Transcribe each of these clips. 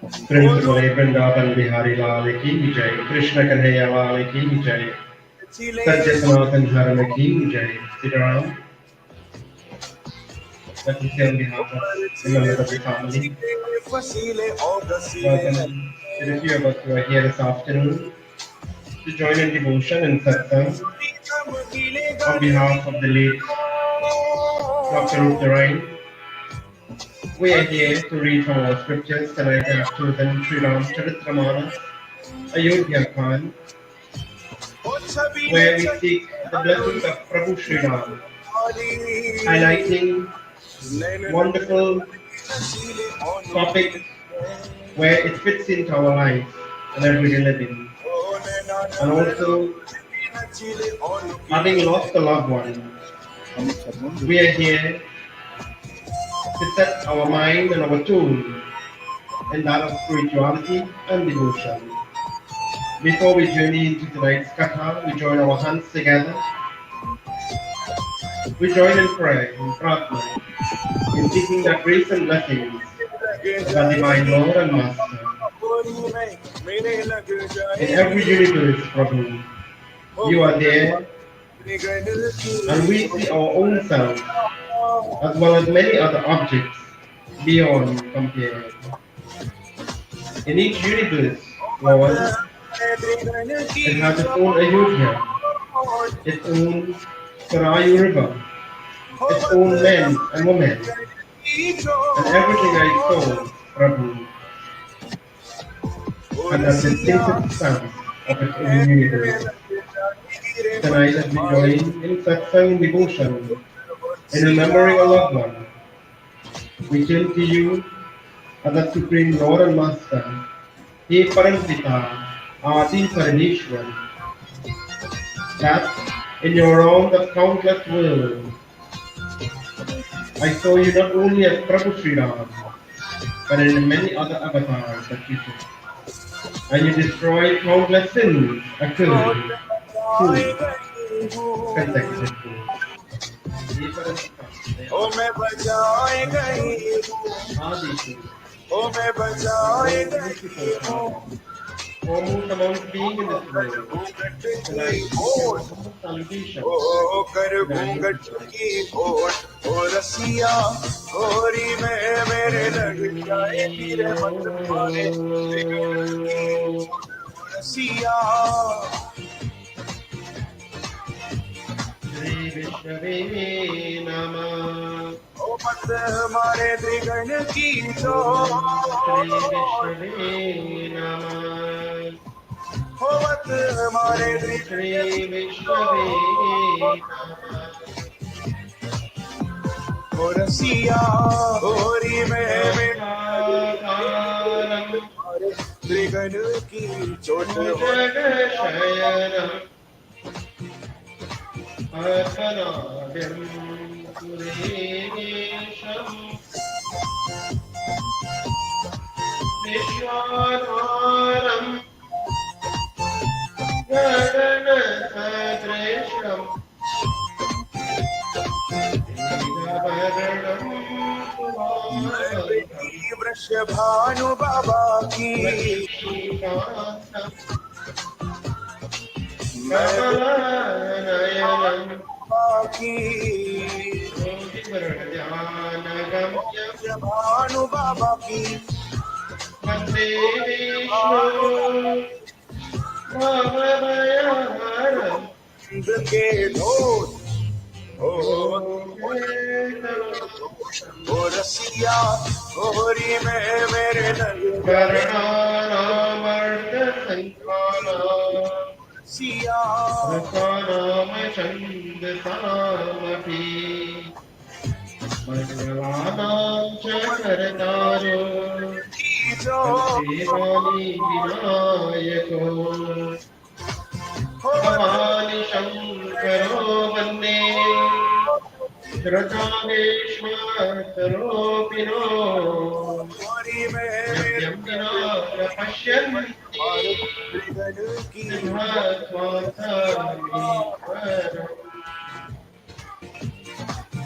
Principal Vrindavan Bihari लाल की जय, कृष्ण कन्हैया लाल की जय, सत्य सनातन धर्म की जय। Sri Ram, let me say on behalf of the members of the family, welcome to the few of us who are here this afternoon to join in devotion and satsang on behalf of the late Dr. Roopnarine. We are here to read from our scriptures. Tonight I have chosen Sri Ram Charitramanas, Ayodhya Khan, where we seek the blessings of Prabhu Sri Ram, highlighting wonderful topics where it fits into our life and everyday living. And also, having lost a loved one, we are here to set our mind and our tune in that of spirituality and devotion. Before we journey into tonight's katha, we join our hands together. We join in prayer, in pratna, in seeking the grace and blessings of our divine Lord and Master. In every universe, Prabhu, you are there, and we see our own self, as well as many other objects beyond compare. In each universe, Lord, it has its own Ayodhya, its own Sarayu River, its own men and women, and everything I saw, Prabhu, has a distinctive stance of its own universe. Tonight, as we join in satsang devotion, in remembering a loved one, we turn to you as a supreme Lord and Master, He Parampita, Adi Parameshwar, that in your round of countless worlds, I saw you not only as Prabhu Sri Ram, but in many other avatars that you took. And you destroyed countless sins occurring through consecutive days. He Parampita, Adi foremost amongst being in this world, tonight we give salutation to the Shri Vishnave Namah. हमारे त्रिगण की जो श्री विष्णवे नमः होवत हमारे श्री विष्णवे नमः रसिया होरी में त्रिगण की चोट जग शयनम अर्पणाभ्यं सुरेशम विश्वाधारं गगनसदृशं दीनवदनं वृषभानु बाबा की कमलनयनं भानु बाबा की वंदे विष्णु भवभयहरं के ढोल ओ रसिया होरी में मेरे करणानामर्थ संकाला सिया रसानाम चंद सामपि मंगलानां च करतारो देवानि विनायको भवानि शंकरो वन्दे श्रद्धावेश्वरोऽपिनो यं विना न पश्यन्ति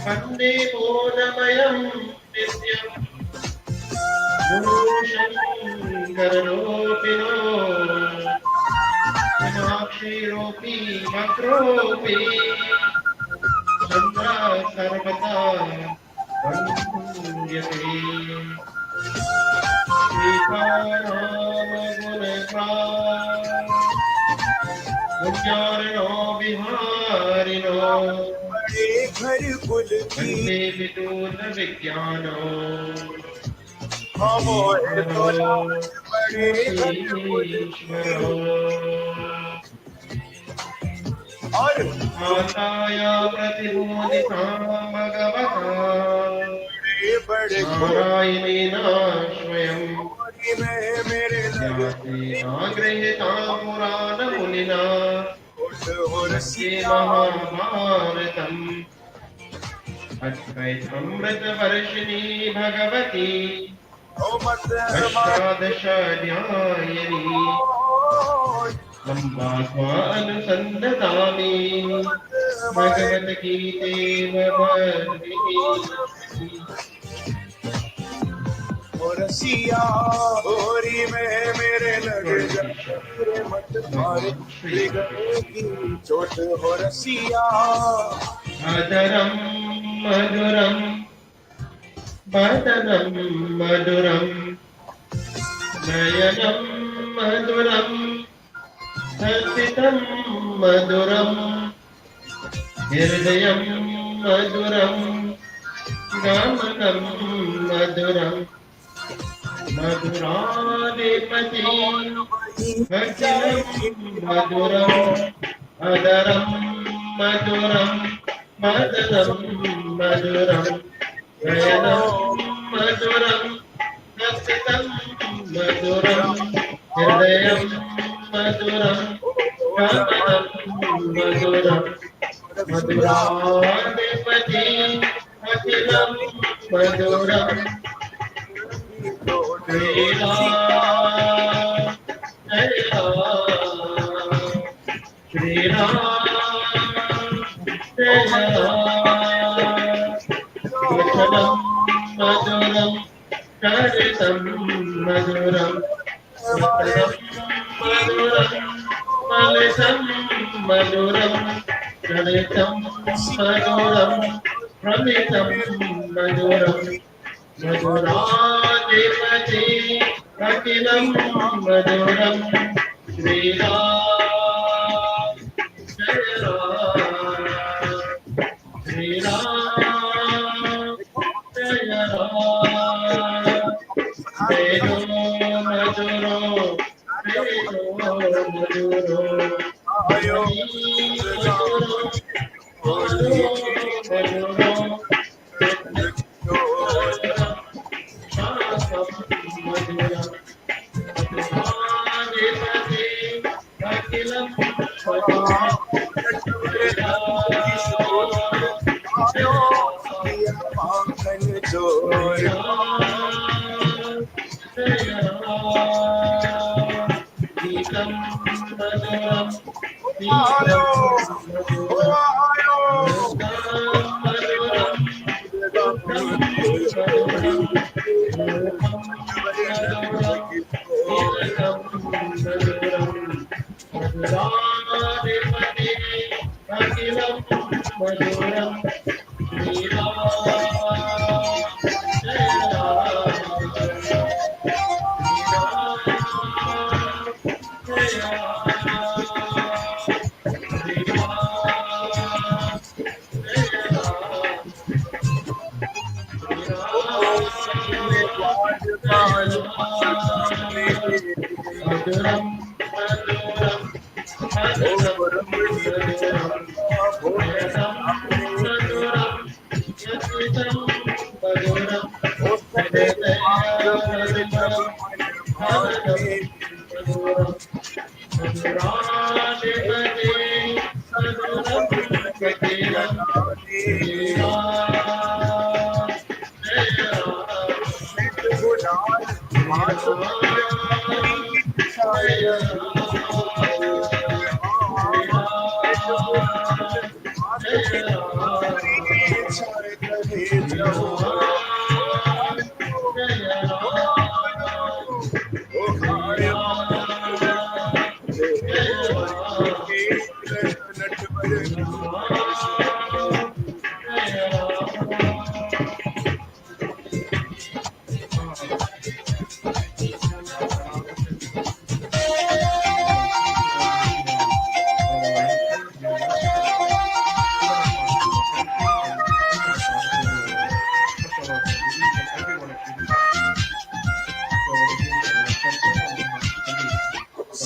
वन्दे बोधमयं नित्यम् भूषङ्कररूपिणो मीनाक्षीरूपी वक्रोऽपि चन्द्र सर्वदा वन्द्यते सीतारामगुणग्राम पुण्यार्णो विहारिणो वन्दे विदूतविज्ञानो ईश्वरो ईश्वरो माताया प्रतिबोधिता भगवता नारायणेन स्वयं व्यासेन गृहीता पुराणमुनिना मध्ये महाभारतम् अद्वैतामृतवर्षिणी भगवती अष्टादशाध्यायिनी लम्बा अनुसन्दधामि भगवद्गीते भगवद्गीते रसिया होरी में मेरे लग जाए मत मारे की चोट हो रसिया मधुरम मधुरम वदनं मधुरम नयनं मधुरम हसितं मधुरम हृदयं मधुरम गमनं मधुरम मधुराधिपति भजनं मधुरम अदरं मधुरम मदनं मधुरम नयनं मधुरम हसितं मधुरम हृदयं मधुरम गमनं मधुरम मधुराधिपति भजनं मधुरम श्री राम जय राम श्री राम जय राम वचनं मधुरं चरितं मधुरं वचनं मधुरं फलितं मधुरं चरितं मधुरं प्रमितं मधुरं मधुराधिपति अखिलं मधुरं श्रीराम जय राम श्रीराम जय राम वेदो मधुरो वेदो मधुरो मधुरो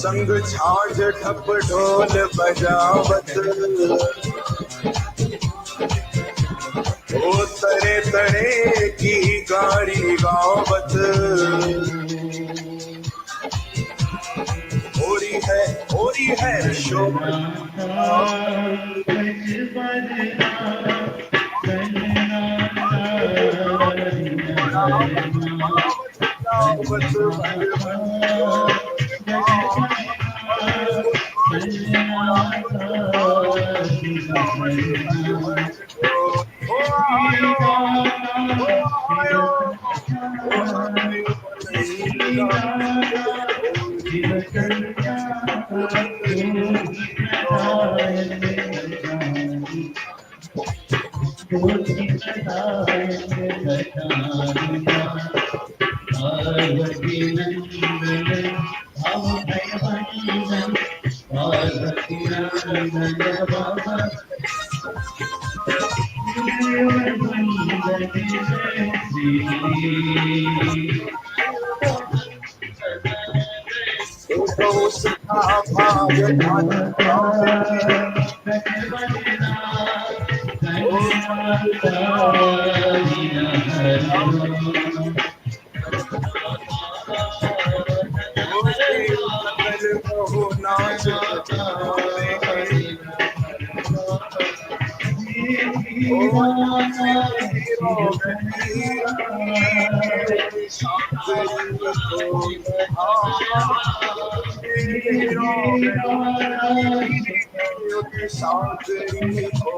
संग झांझ ठप ढोल बजावत, ओ तरे तरे की गाड़ी गावत, हो रही है शोभा उसका भाग नाच सांकरी को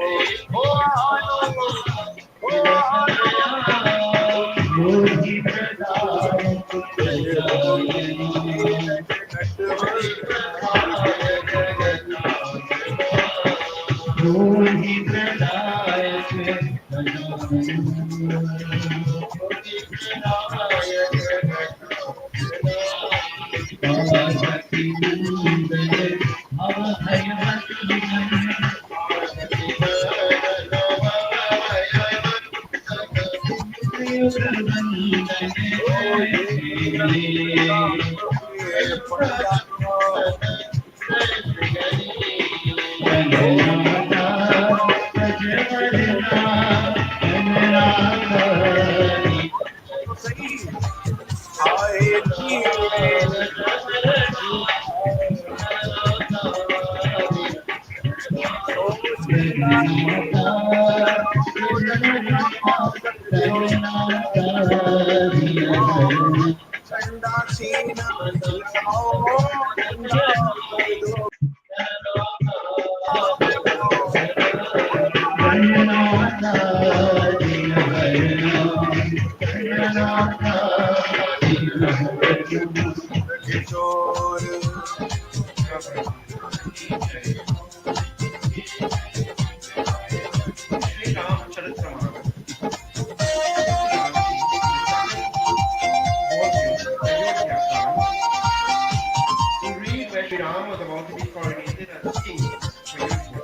Ram was about to be coronated as king of Ayodhya,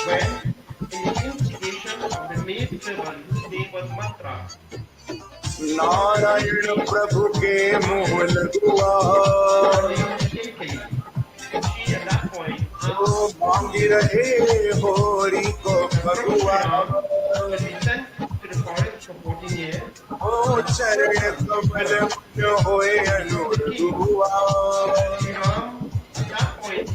when, in the instigation of the maid servant whose name was Matra, Narayan प्रभु के मुँह लगुआ she at that point तो मांगी रहे होरी को भगुआ was sent to the forest for 14 years. ओ चरण कमल मुझ होए अनुरुआ Ram, at that point,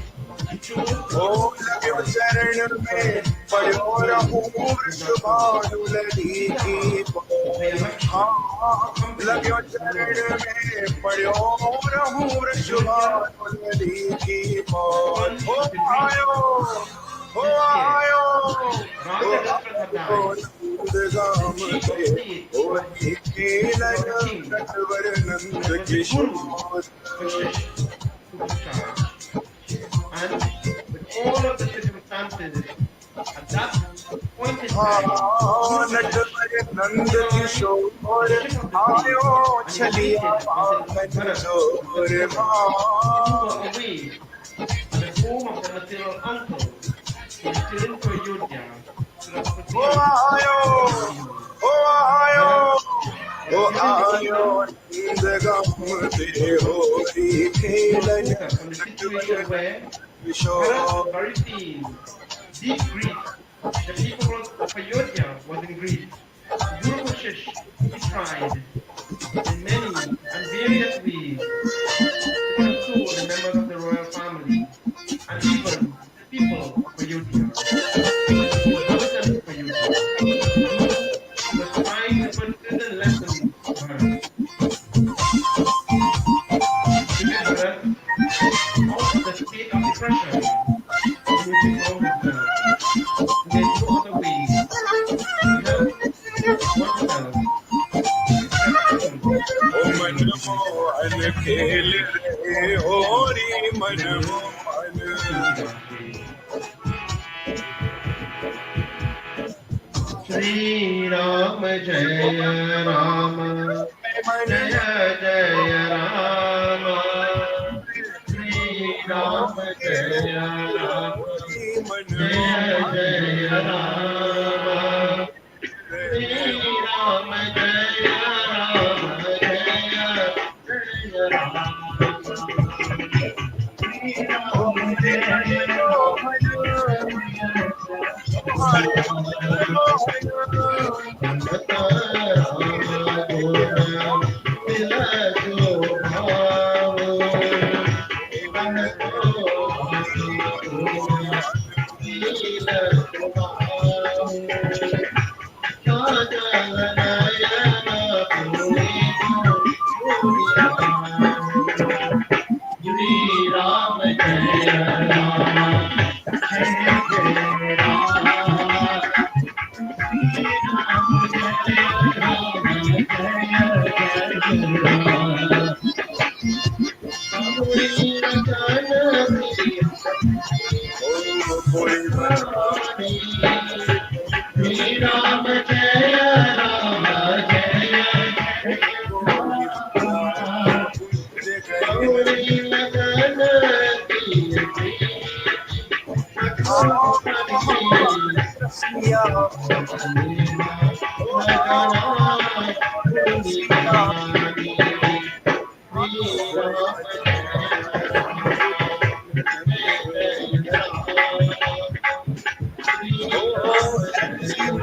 he chose ओ लगे चरण में पड़ो रहूं वृषभानु लड़ी की लगे चरण में पड़ो रहूं वृषभानु लड़ी की आयो हो आयो गाम के ओ Natwar Nand Kishore and with all of the circumstances at that point in time, Natwar Nand Kishore आयो चलिया पावन जोर who were away at the home of the maternal uncle, he returned to Ayodhya to the ओ आयो ओ Given the आयो kingdom नींद गम for दे होरी to खेलन focus on the situation नटवरन where विशो Bharat was buried in deep grief. The people of Ayodhya was in grief. Guru Vashish, he tried in many and various ways to console the members of the royal family and even the people of Ayodhya, the inhabitants of Ayodhya. Guru was trying to put certain lessons to Bharat to get Bharat out of the state of depression in which he found himself. And there's no other way to help oneself except through O spiritual मन education. Mohan Devotional खेल worship. रहे Listen होरी to मन the words Mohan of Tulsidas Devi. Shri Ram Jaya Rama मन Jaya Jaya Rama Shri Ram Jaya Rama होरी मन Jaya Jaya Rama Mohan Shri Ram Jaya Rama Jaya Jaya Rama Shri Ram Jaya Shri Ram Jaya Rama Jaya Jaya Rama Shri Ram Jaya Rama Jaya Jaya Rama Gauri Ratan कोई Sri Shri Ram Jaya Rama Jaya Jaya Rama Gauri Ratan Sri रसिया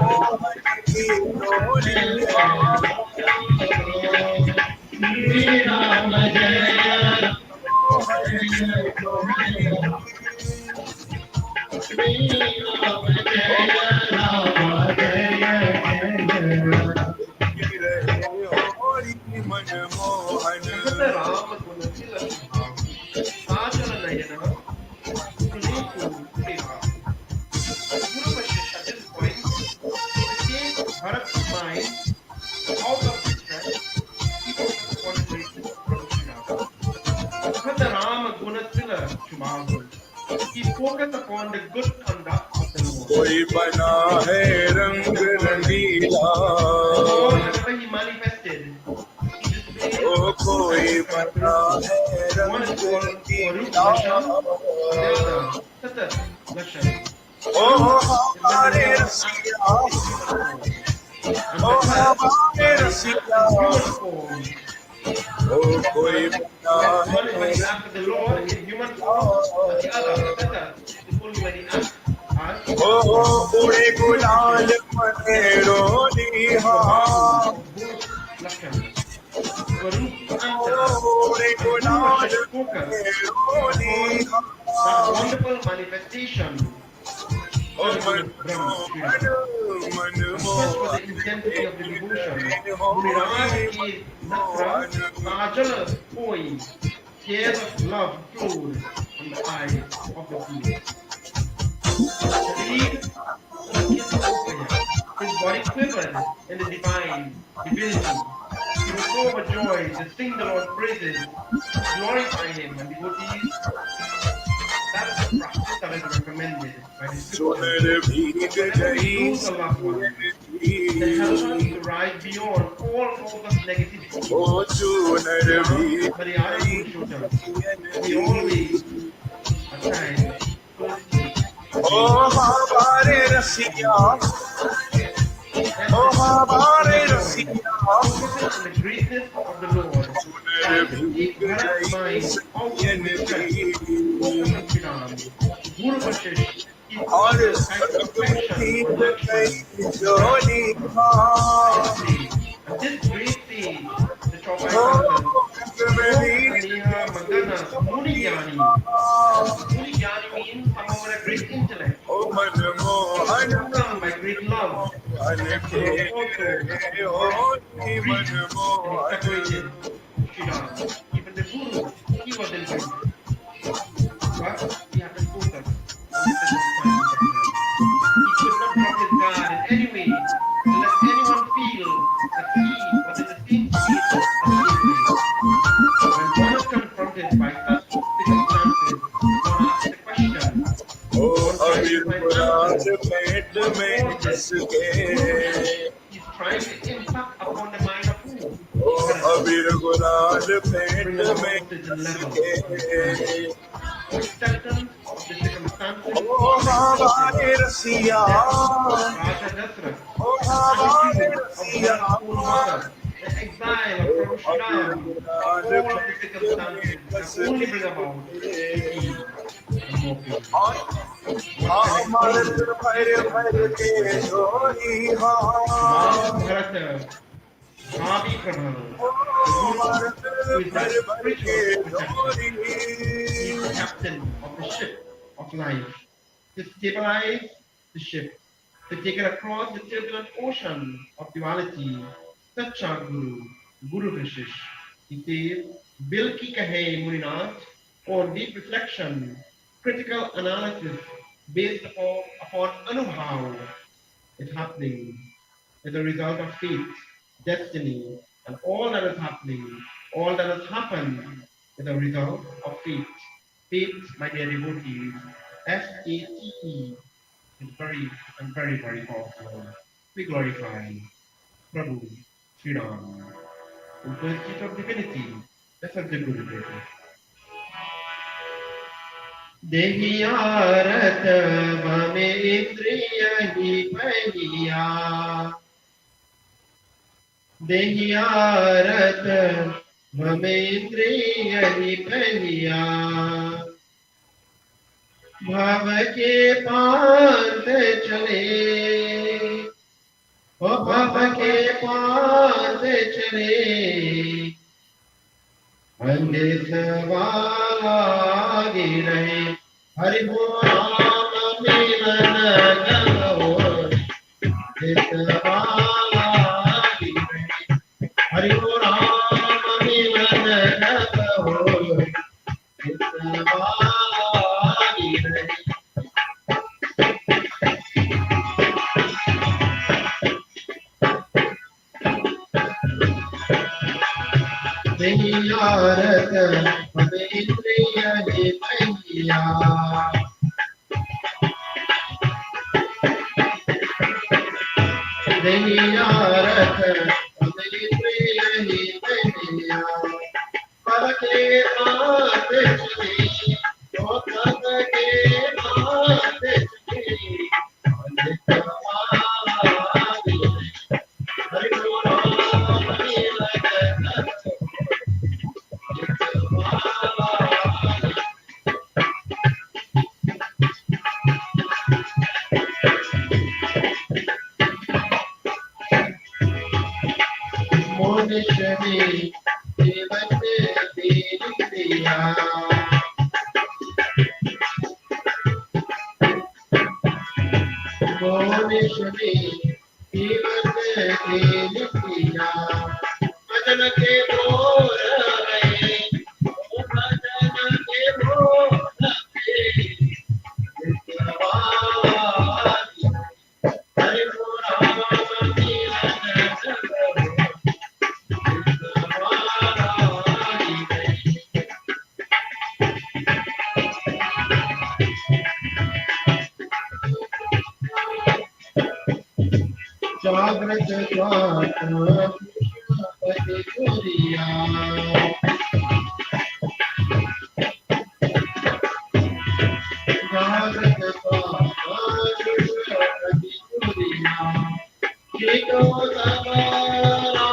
मोहन की डोली Ram Jaya Mohan की डोली Rama Jaya Jaya रहे होरी मन Mohan Sakata Rama Gunatila Shubham Sajala Nayana Suneku Seva. Guru Vashish at this point to take Bharat's mind out of distress, he focused upon the greatness of Lord Sri Rama. Sakata Rama Gunatila Shubham. He focused upon the good conduct of the Lord. कोई बना है रंग रंगीला The Lord, whenever he manifested, he displayed O two कोई types of बना characteristics. है One is रंग called Swarup Rangeela Darshan, and the other Satat Darshan. O Swarup is when the हमारे Lord acts Russia in human form, and O Satat हमारे is when he acts Russia in human form. ओ कोई One, बना one is है when he acts as the रंग Lord in human form, and the other, Satat, is only when he acts as O God. उड़े Guru गुलाल Vashish मने embodies Roli the Swabhavu हाँ of both Lakshanas, Swarup and Satat. उड़े And Guru गुलाल Vashish मने focused Roli upon that हाँ wonderful manifestation O that is मन in Brahma, Sri मन Ram. मन And such was the Mohan intensity of the devotion. होरी Muriraj मन gave Natra Mohan Kajal Koi. Tears of love flowed from the eyes of the Guru. Sharir Pulkit Hokaya. His body quivered in the divine divinity. He was so overjoyed to sing the Lord's praises, to glorify him, and devotees. That is the practice that is recommended by the scriptures. चुनर भीग Whenever we गई lose a loved one, सूरन they help us की to rise beyond all forms of negativity. ओ चुनर Ram भीग Maryada गई Purushottam. सूरन We always की assign Tulsi a O great हमारे importance in Russia this day. O Therefore, हमारे overjoyed, Russia Focusing on the greatness of the Lord, trying to keep Bharat's mind out of distress. Focus on Sri Ram. Guru Vashish, he poured a kind of affection on Lakshman, Bharat, and said, and this great sage, the Chaupai Santas, spoke Aneha Magana Muni Gyani means someone with a great intellect, overcome by great love. So also preached and he separated Sri Ram. Even the Guru, he was interested. But he had to focus on the circumstances at hand. He could not drop his guard in any way and let anyone feel that he was in the same state as they were. When one is confronted by such circumstances, one asks the question, one tries to find answers, one pauses. Guru Vashish is trying to impact upon the mind of who? Bharat, to bring about a certain level of understanding. Acceptance of the circumstances by acceptance of the death of Raja Dasrath, the undo of Bharat's own mother, the exile of Prabhu Sri Ram, all of the circumstances can only bring about the peace and more peace. What can explain these circumstances? Ma Bharata, Bhavi Prabha, the Guru, who is the spiritual protector. He is the captain of the ship of life, to stabilize the ship, to take it across the turbulent ocean of duality. Sacha Guru, Guru Vashish, he says, Bil ki kahe Muninath, on deep reflection, critical analysis based upon Anubhav is happening as a result of fate, destiny, and all that is happening, all that has happened is a result of fate. Fate, my dear devotees, Fate is very and very, very powerful. We glorify Prabhu Sri Ram in pursuit of divinity. That's what the Guru did. Dehiyarat vame indriyahi pahiya. Dehiyarat vame indriyahi pahiya. भाव के पार चले ओ भव के पार चले अंधे सवागे रहे हरि बोल राम मिलन गहो सवागे रहे हरि बोल राम मिलन गहो सवागे रहे Dehiyarat vame indriyahi pahiya. Dehiyarat vame indriyahi pahiya. Bhav ke path chale, o bhav ke path chale. Hari Bol Ram milan gho. Monishani devate diriya. Monishani devate diriya. Bhajan ke bol rahe, o bhajan ke bol rahe. Sawagi, Hari Bol Ram milan gho. Jagrat Jwata Pati Puriya. Jagrat Jwata Pati Puriya. Jito Sabara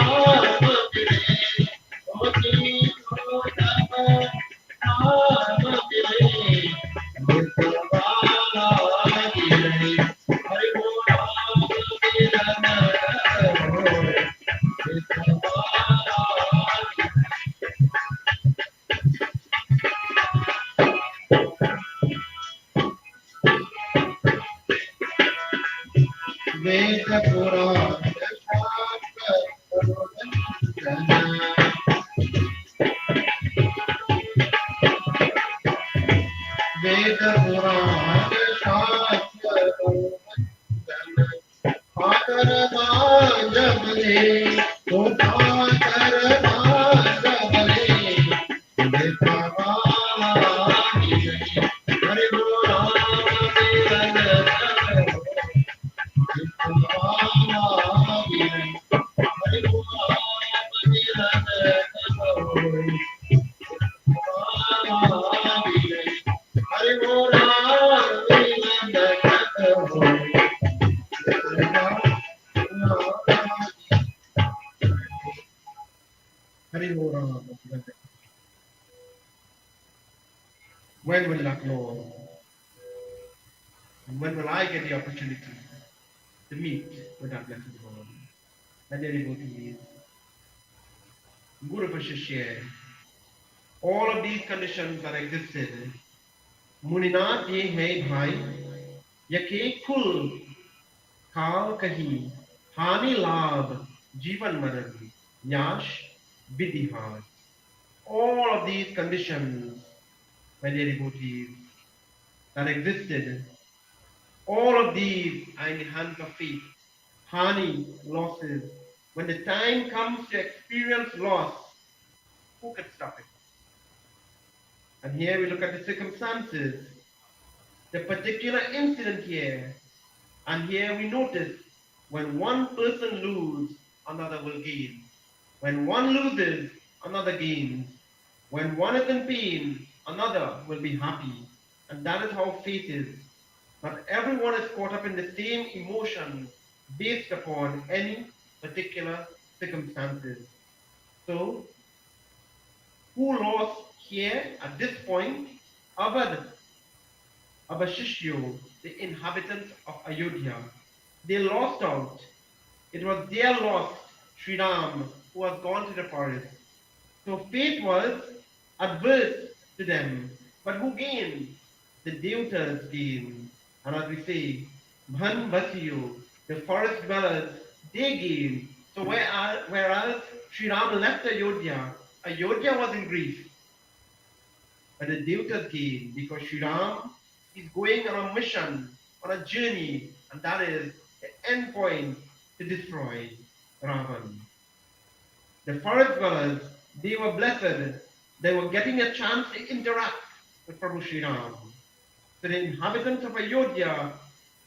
Veda Purana शास्त्र आकर जबले तो आकर जबले देखा हरि बोला when will that Lord, and when will I get the opportunity to meet with that blessed God? And then he goes to me. Guru Pashashya, all of these conditions that existed, Muninath ye hai bhai, yake kul kaal kahi, hani labh, jivan maran, yash, vidihar. All of these conditions, my dear devotees, that existed, all of these are in the hands of fate. Hani, losses. When the time comes to experience loss, who can stop it? And here we look at the circumstances, the particular incident here. And here we notice when one person loses, another will gain. When one loses, another gains. When one is in pain, another will be happy. And that is how faith is. Not everyone is caught up in the same emotion based upon any particular circumstances. So, who lost here at this point? Abad, Abashishyo, the inhabitants of Ayodhya. They lost out. It was their loss, Sri Ram, who was gone to the forest. So fate was adverse to them. But who gained? The Devatas gained. And as we say, Bhan Basiyo, the forest dwellers, they gained. So whereas Sri Ram left Ayodhya, Ayodhya was in grief. But the Devatas gained because Sri Ram is going on a mission, on a journey, and that is the end point to destroy Ravan. The forest dwellers, they were blessed. They were getting a chance to interact with Prabhu Sri Ram. So the inhabitants of Ayodhya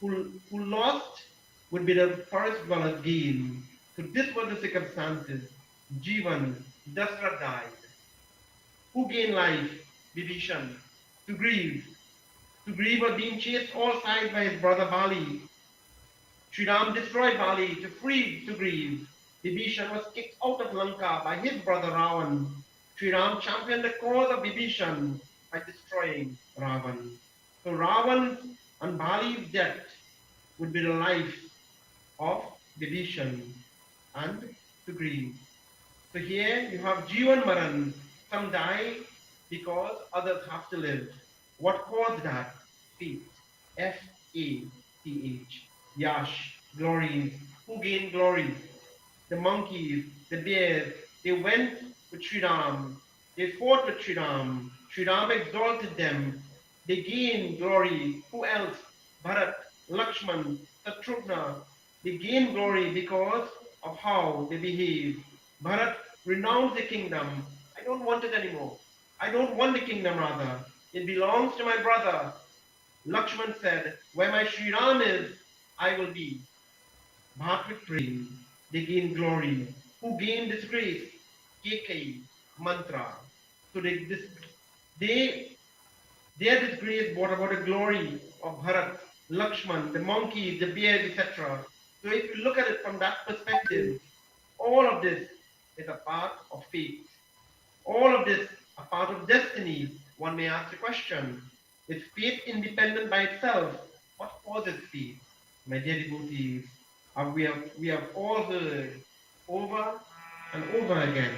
who lost would be the forest dwellers gain. So this was the circumstances. Jivan, Dasrath died. Who gained life? Vibhishan. To grieve. To grieve was being chased all sides by his brother Bali. Sri Ram destroyed Bali to free to grieve. Vibhishan was kicked out of Lanka by his brother Ravan. Sri Ram championed the cause of Vibhishan by destroying Ravan. So Ravan's and Bali's death would be the life of Vibhishan and to grieve. So here you have Jivan Maran. Some die because others have to live. What caused that? Fate. F-A-T-H. Yash. Glories. Who gained glory? The monkeys, the bears, they went with Sri Ram. They fought with Sri Ram. Sri Ram exalted them. They gained glory. Who else? Bharat, Lakshman, Shatrugna. They gained glory because of how they behaved. Bharat renounced the kingdom. I don't want it anymore. I don't want the kingdom rather. It belongs to my brother. Lakshman said, where my Sri Ram is, I will be. Bhatwik praying, they gain glory. Who gain disgrace? Kekai, mantra. So they their disgrace brought about the glory of Bharat, Lakshman, the monkeys, the bears, etc. So if you look at it from that perspective, all of this is a part of fate. All of this a part of destiny. One may ask the question, is fate independent by itself? What causes fate? My dear devotees, we have all heard over and over again,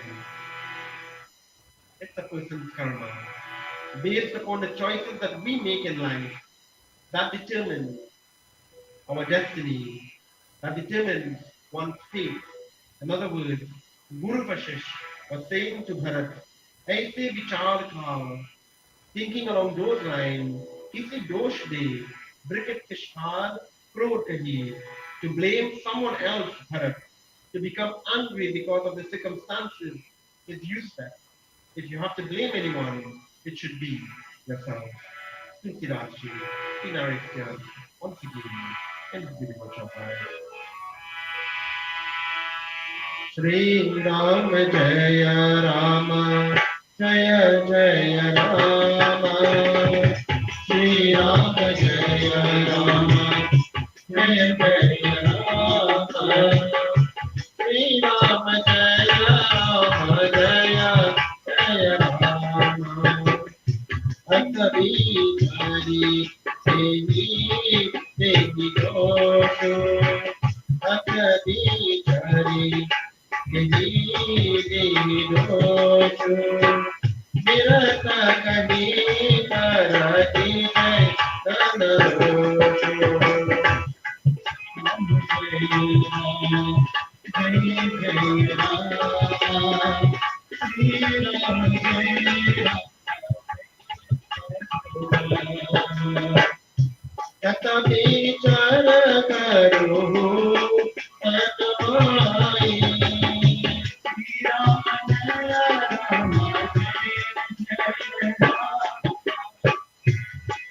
it's a person's karma. Based upon the choices that we make in life, that determines our destiny, that determines one's fate. In other words, Guru Vashish was saying to Bharat, Aise vichar kar, thinking along those lines, किसी दोष दे Bricket Kishad Krotahi, to blame someone else, Bharat, to become angry because of the circumstances is useless. If you have to blame anyone, it should be yourself. Tunkirachi, Pinarikyan, once again, and the devotional fire. Shri Ram Jaya Rama Jaya Jaya Rama Shri Ram Jaya Rama Jaya Jaya Rama Shri Ram Jaya Rama Jaya Jaya Rama Akabhi Hari Devi Devi Dosho Akabhi Hari Devi Devi Dosho Virata Kani Karati Jai Dana Kata bicara karo atmai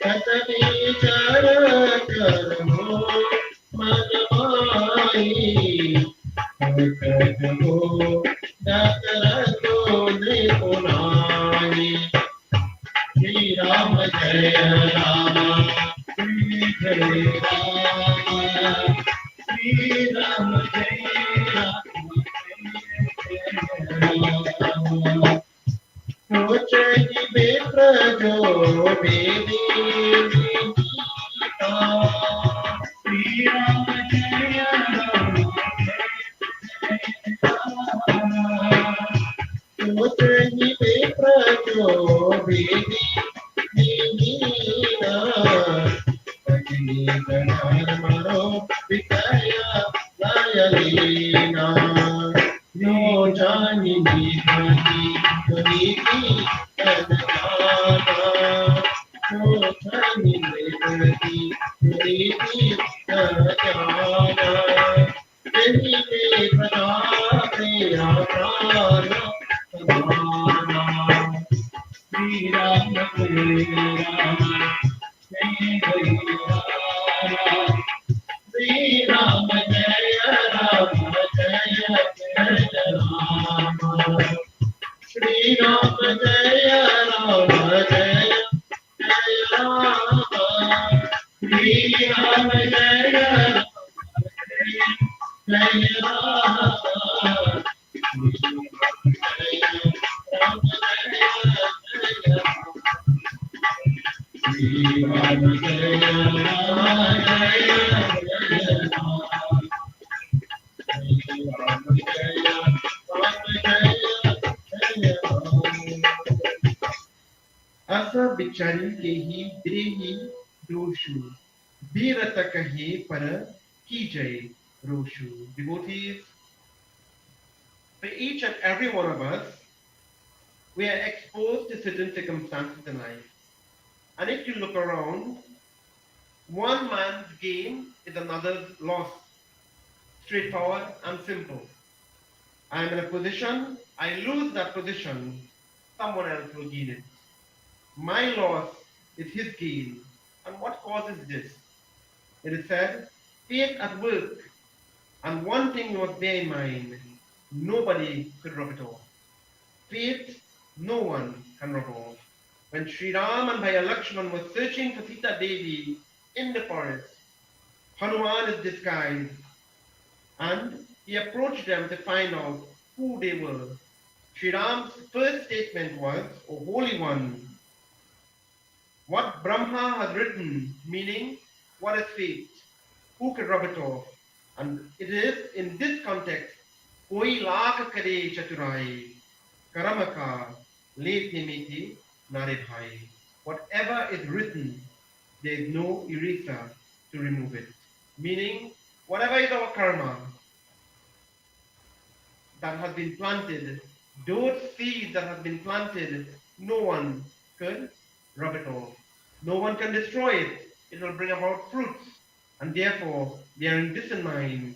kata bicara karo manmai katamu datarato depunai Shri Ram Jaya Rama Shri Jaya Rama Shri Ram Jaya Rama Sochayi beprajo bedi Shri Ram Jaya Rama Sochayi beprajo bedi Maro Vitaya Layalina Yo Jani Nidhi Nidhi Tanjana Yo Jani Nidhi Nidhi Tanjana Devi Prada Priya Prana Samana Shri Ram Jai Ram Jai Jai Ram Shri Ram Jaya Ram Jaya Jaya Ram Shri Ram Jaya Ram Jaya Jaya Ram Shri Ram Jaya Ram Jaya Ram Shri Ram Jaya Ram Jaya Jaya Ram Shri Ram Jaya Ram Jaya Jaya Ram Asa bichari kehi drehi doshu birata kahe para kijay roshu. Devotees, for each and every one of us, we are exposed to certain circumstances in life. And if you look around, one man's gain is another's loss. Straightforward and simple. I am in a position, I lose that position, someone else will gain it. My loss is his gain. And what causes this? It is said, faith at work. And one thing you must bear in mind, nobody could rub it off. Faith, no one can rub off. When Sri Ram and Bhaiya Lakshman were searching for Sita Devi in the forest, Hanuman is disguised and he approached them to find out who they were. Sri Ram's first statement was, O Holy One, what Brahma has written, meaning, what is fate? Who can rub it off? And it is in this context, Koi laak kare chaturai, karamaka lete mete nare bhai. Whatever is written, there is no eraser to remove it. Meaning, whatever is our karma that has been planted, those seeds that have been planted, no one could rub it off. No one can destroy it. It will bring about fruits. And therefore, bearing this in mind,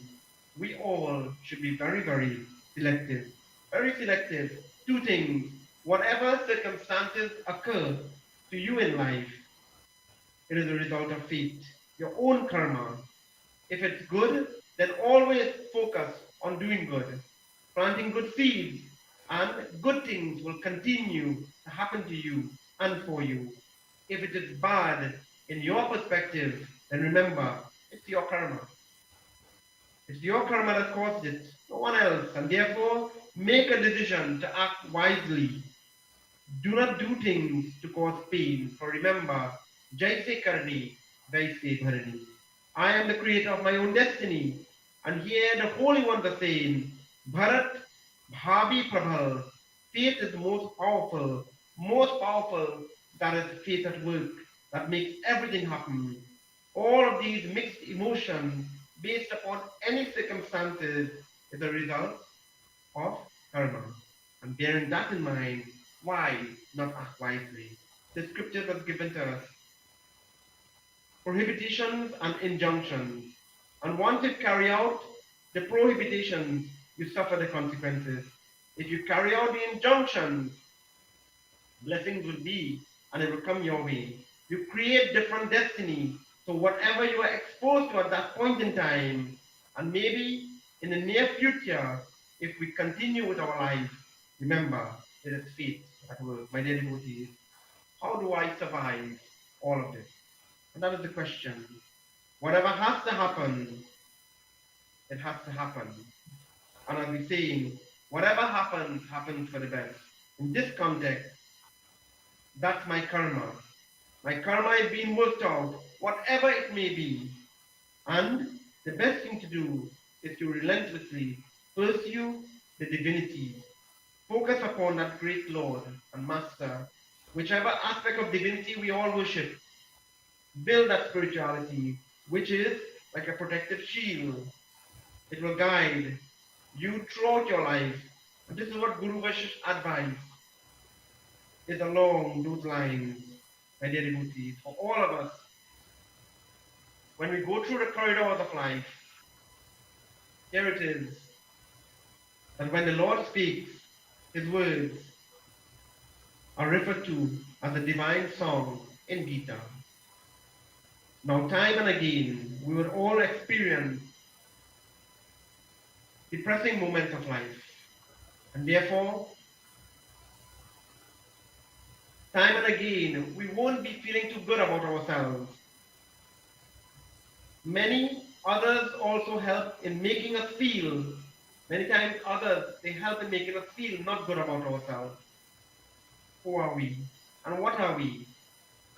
we all should be very, very selective. Very selective. Two things. Whatever circumstances occur to you in life, it is a result of fate. Your own karma. If it's good, then always focus on doing good, planting good seeds, and good things will continue to happen to you and for you. If it is bad in your perspective, then remember, it's your karma. It's your karma that caused it, no one else. And therefore, make a decision to act wisely. Do not do things to cause pain. For remember, Jaise Karni, Vaise Bharani. I am the creator of my own destiny. And here the Holy Ones are saying, Bharat Bhabi Prabhal, faith is most powerful, that is faith at work, that makes everything happen. All of these mixed emotions based upon any circumstances is a result of karma. And bearing that in mind, why not act wisely? The scripture has given to us prohibitions and injunctions. And once you carry out the prohibitions, you suffer the consequences. If you carry out the injunctions, blessings will be and it will come your way. You create different destiny. So whatever you are exposed to at that point in time, and maybe in the near future, if we continue with our life, remember, it is fate at work. My dear devotees, how do I survive all of this? And that is the question. Whatever has to happen, it has to happen. And as we're saying, whatever happens, happens for the best. In this context, that's my karma. My karma is being worked out, whatever it may be. And the best thing to do is to relentlessly pursue the divinity. Focus upon that great Lord and Master. Whichever aspect of divinity we all worship, build that spirituality, which is like a protective shield. It will guide you throughout your life. And this is what Guru Vaish's advice is along those lines, my dear devotees, for all of us. When we go through the corridors of life, here it is. And when the Lord speaks, his words are referred to as a divine song in Gita. Now, time and again, we will all experience depressing moments of life. And therefore, time and again, we won't be feeling too good about ourselves. Many others also help in making us feel, many times others, they help in making us feel not good about ourselves. Who are we? And what are we?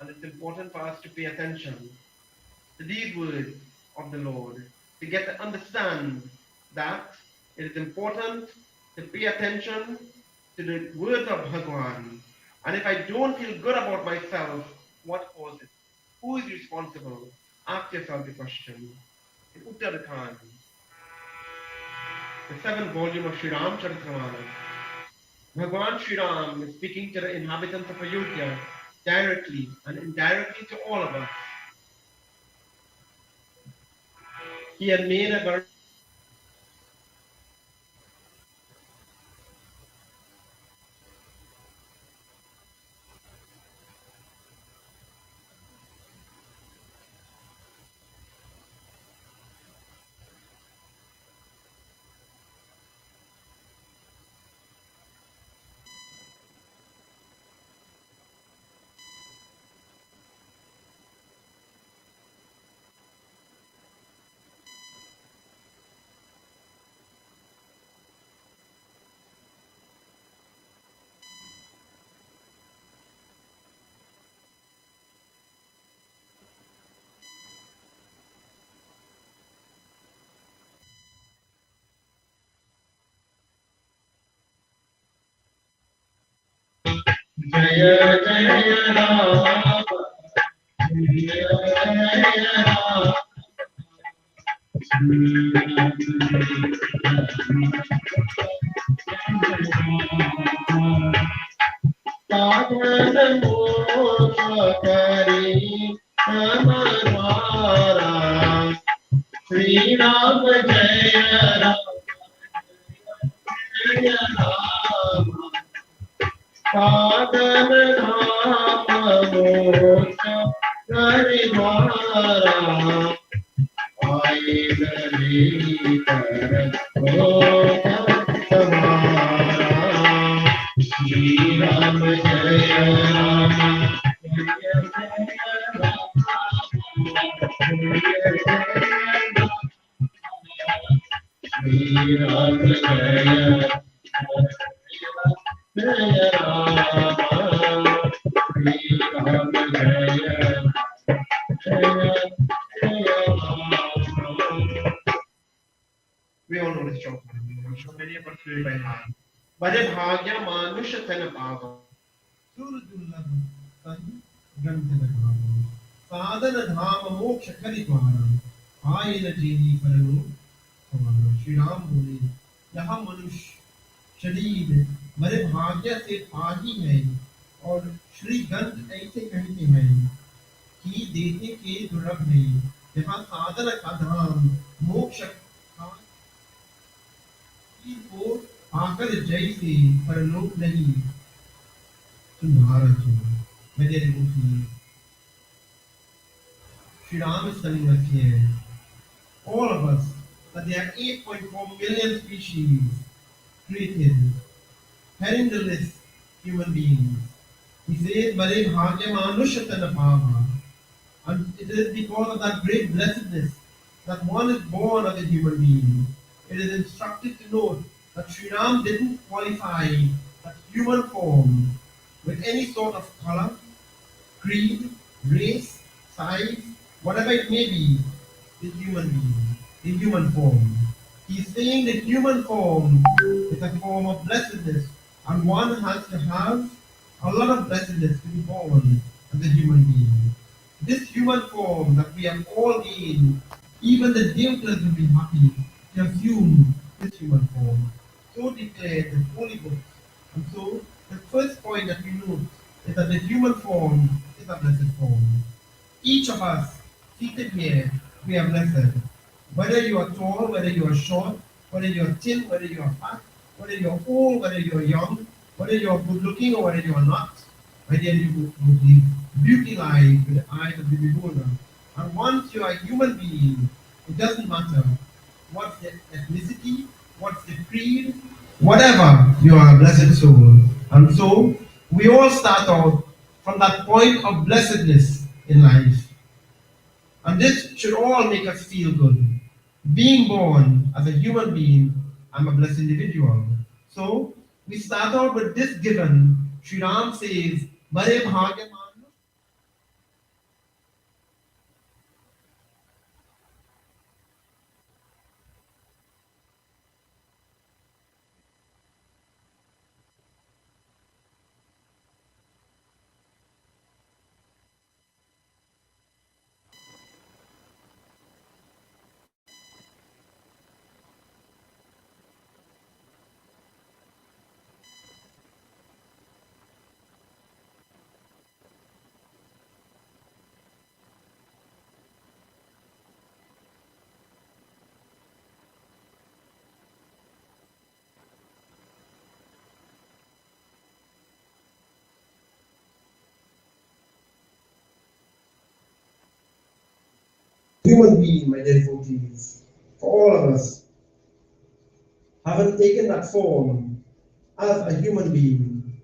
And it's important for us to pay attention to these words of the Lord, to get to understand that it is important to pay attention to the words of Bhagwan. And if I don't feel good about myself, what caused it? Who is responsible? Ask yourself the question. In Uttarakhand, the seventh volume of Sri Ram Charitamanas, Bhagwan Sri Ram is speaking to the inhabitants of Ayodhya directly and indirectly to all of us. He had made a very Jaya Jaya Ram, Jaya Jaya Ram. करी हमारा श्री राम जय राम जय राम साधन धाम मोक्ष हरिद्वारा आए गली कर ओ Samara Shri Ram जय राम जय राम श्री राम जय जय राम श्री राम जय We all know this short I'm sure many of us feel it by heart. Bade bhagya manusha tan pava. Surdullabh san gantana dhama. Sadhana dhama moksha karidwara. आयन जीनी परलो हमारा श्री राम बोले यहाँ मनुष्य शरीर बड़े भाग्य से पाही है और श्री गंध ऐसे कहते हैं कि देने के दुर्लभ नहीं यहाँ साधन का धाम मोक्ष का को आकर जैसे परलोक नहीं तुम्हारा मेरे Shri Ram is telling us here, all of us, that there are 8.4 million species created, heading the list, human beings. He says, Bade bhagya manushatana pava. And it is because of that great blessedness that one is born as a human being. It is instructive to note that Sri Ram didn't qualify that human form with any sort of color, creed, race, size, whatever it may be, the human being, the human form. He's saying that human form is a form of blessedness, and one has to have a lot of blessedness to be born as a human being. This human form that we have all gained, even the doubters will be happy to assume this human form. So declared the Holy Book. And so, the first point that we note is that the human form is a blessed form. Each of us seated here, we are blessed. Whether you are tall, whether you are short, whether you are thin, whether you are fat, whether you are old, whether you are young, whether you are good looking or whether you are not, whether you would live beauty lies with the eyes of the beholder. And once you are a human being, it doesn't matter what's the ethnicity, what's the creed, whatever, you are a blessed soul. And so, we all start out from that point of blessedness in life. And this should all make us feel good. Being born as a human being, I'm a blessed individual. So, we start out with this given. Sri Ram says, Bare bhagya manu. Human being, my dear devotees, for all of us, haven't taken that form as a human being,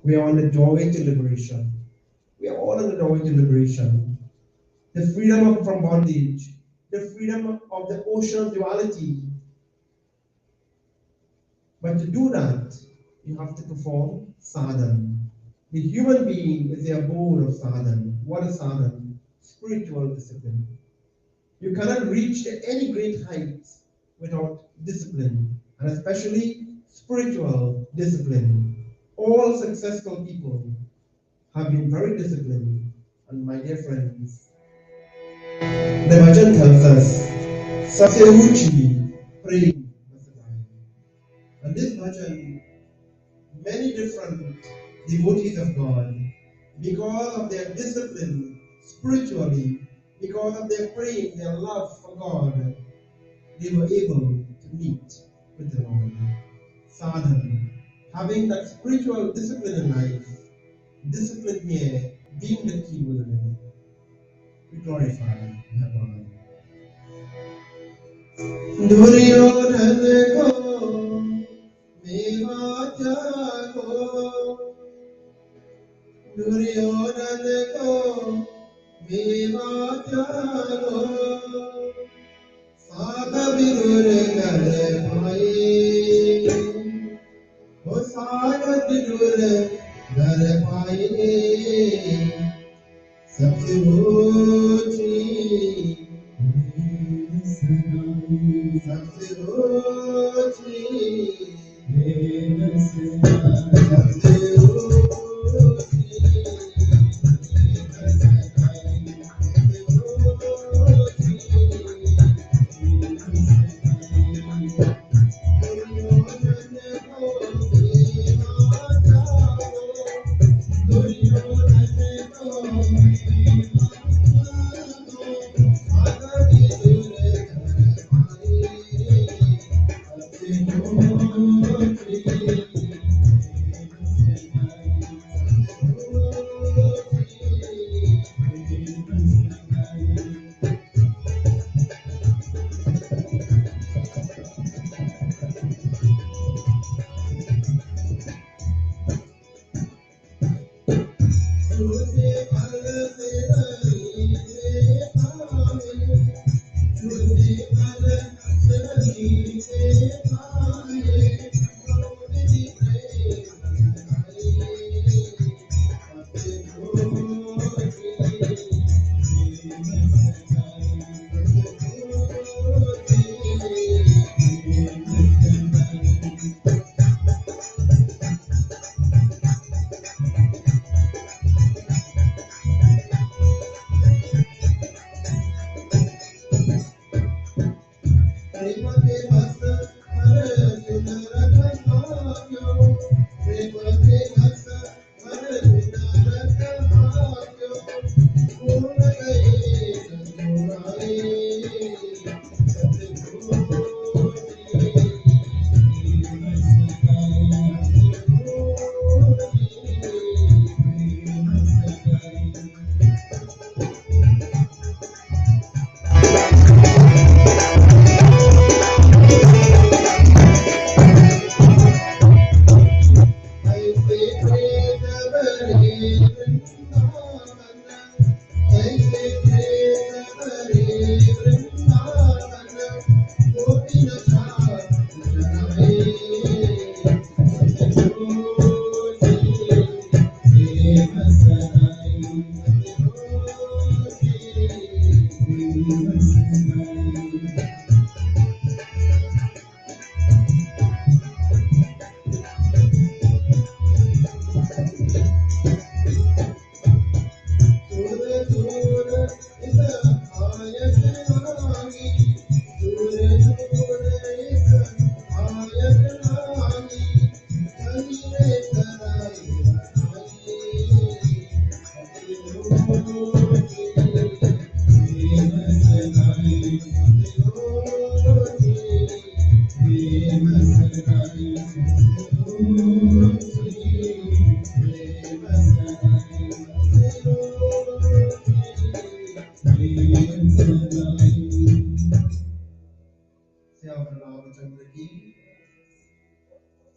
we are on the doorway to liberation. We are all on the doorway to liberation. The freedom from bondage, the freedom of the ocean of duality. But to do that, you have to perform sadhana. The human being is the abode of sadhana. What is sadhana? Spiritual discipline. You cannot reach any great heights without discipline, and especially spiritual discipline. All successful people have been very disciplined, and my dear friends, the bhajan tells us, Satyaruchi, praying, and this bhajan, many different devotees of God, because of their discipline spiritually, because of their praying, their love for God, they were able to meet with the Lord. Sadhana, having that spiritual discipline in life, discipline here being the key word, we glorify God. Duryodhana ko meva jago, Duryodhana ko meva jago, Sada vidur kar paaye, O sada vidur kar paaye, सबसे ऊंची सबसे ऊंची सबसे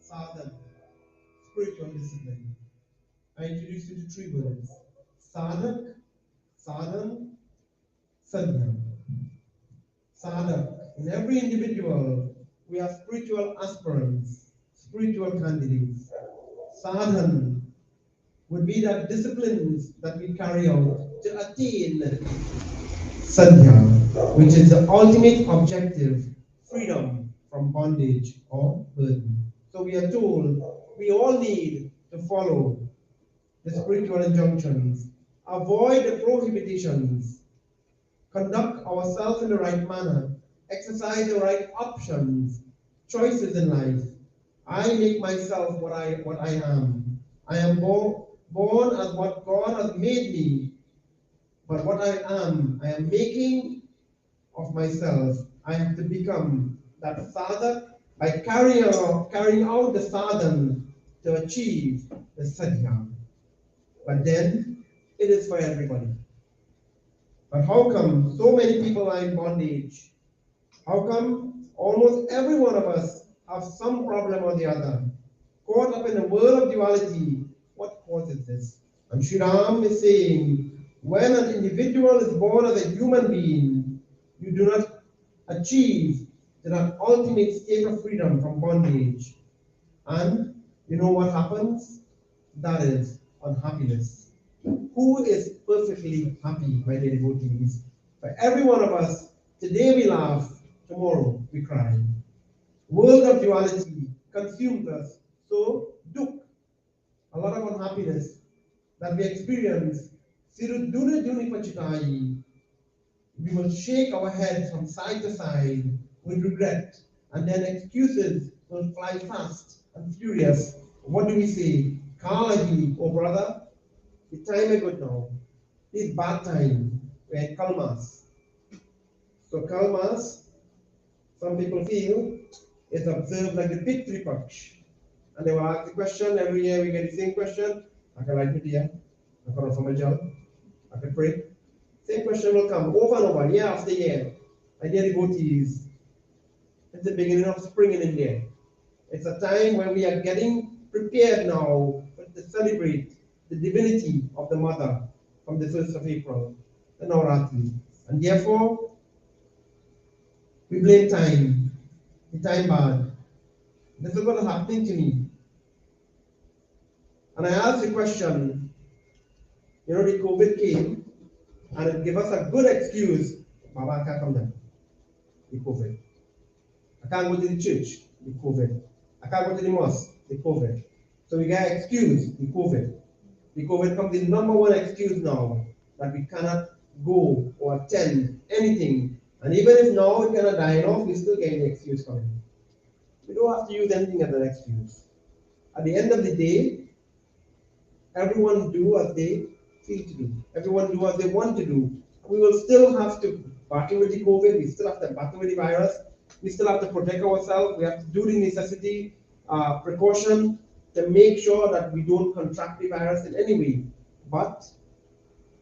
Sadhana, spiritual discipline. I introduced you to three words: sadhak, sadhan, sadhana. Sadhak. In every individual, we have spiritual aspirants, spiritual candidates. Sadhan would be that disciplines that we carry out to attain sadhya, which is the ultimate objective, freedom from bondage or burden. So we are told we all need to follow the spiritual injunctions, avoid the prohibitions, conduct ourselves in the right manner, exercise the right options, choices in life. I make myself what I am. I am born as what God has made me, but what I am making of myself. I have to become that father by carrying out the sadhan to achieve the sadhya. But then it is for everybody. But how come so many people are in bondage? How come almost every one of us have some problem or the other? Caught up in a world of duality, what causes this? And Sri Ram is saying, when an individual is born as a human being, you do not achieve that ultimate state of freedom from bondage. And you know what happens? That is unhappiness. Who is perfectly happy, my dear devotees? For every one of us, today we laugh, tomorrow we cry. World of duality consumes us. So, duk, a lot of unhappiness that we experience. Siruduna Juni Pachitai, we will shake our heads from side to side with regret, and then excuses will fly fast and furious. What do we say? Kalaji, oh brother, the time is good now. This bad time, we're in Kalmas. So Kalmas, some people feel, is observed like the Pitri Paksh. And they will ask the question, every year we get the same question. I can like it here, I can from a job, I can pray. Same question will come over and over, year after year. My dear devotees, it's the beginning of spring in India. It's a time where we are getting prepared now to celebrate the divinity of the Mother from the 1st of April, the Navratri. And therefore, we blame time, the time bad. This is what is happening to me. And I asked the question, the COVID came, and it gave us a good excuse. Baba, I can't come down. The COVID. I can't go to the church. The COVID. I can't go to the mosque. The COVID. So we got excuse. The COVID. The COVID comes the number one excuse now that we cannot go or attend anything. And even if now it cannot die off, we still get the excuse coming. We don't have to use anything as an excuse. At the end of the day, everyone do as they feel to do. Everyone do as they want to do. We will still have to battle with the COVID. We still have to battle with the virus. We still have to protect ourselves. We have to do the necessity precaution to make sure that we don't contract the virus in any way. But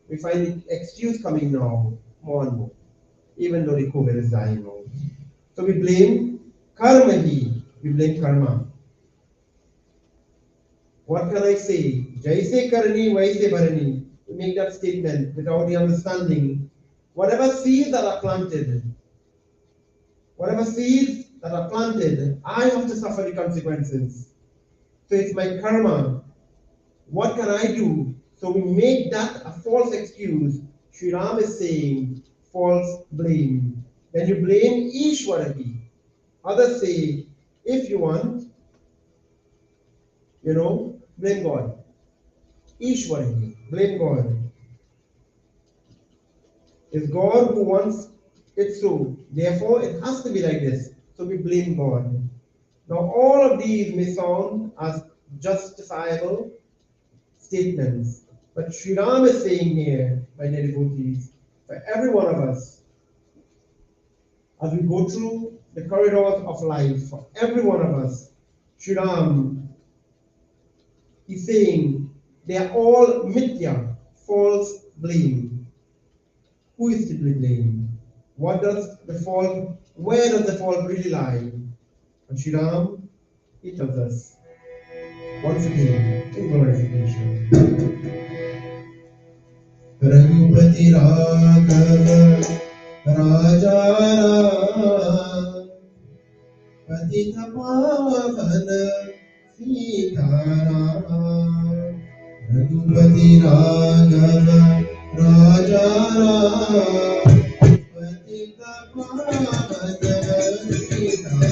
we find the excuse coming now more and more, even though the COVID is dying now. So we blame karma. We blame karma. What can I say? Jaise karani, vaise bharani. We make that statement without the understanding. Whatever seeds that are planted, I have to suffer the consequences. So it's my karma. What can I do? So we make that a false excuse. Sri Ram is saying false blame. Then you blame Ishwarati. Others say, if you want, blame God. Ishwarati, blame God. It's God who wants it so. Therefore, it has to be like this. So we blame God. Now, all of these may sound as justifiable statements. But Sri Ram is saying here, my dear devotees, for every one of us, as we go through the corridors of life, for every one of us, Sri Ram is saying they are all mithya, false blame. Who is to be blamed? Where does the fault really lie? And Sri Ram, he tells us, once again, in glorification. Raghupati Raghav Raja Patita Pavan Sitara Raghupati Raghav Raja Patita Pavan Sitara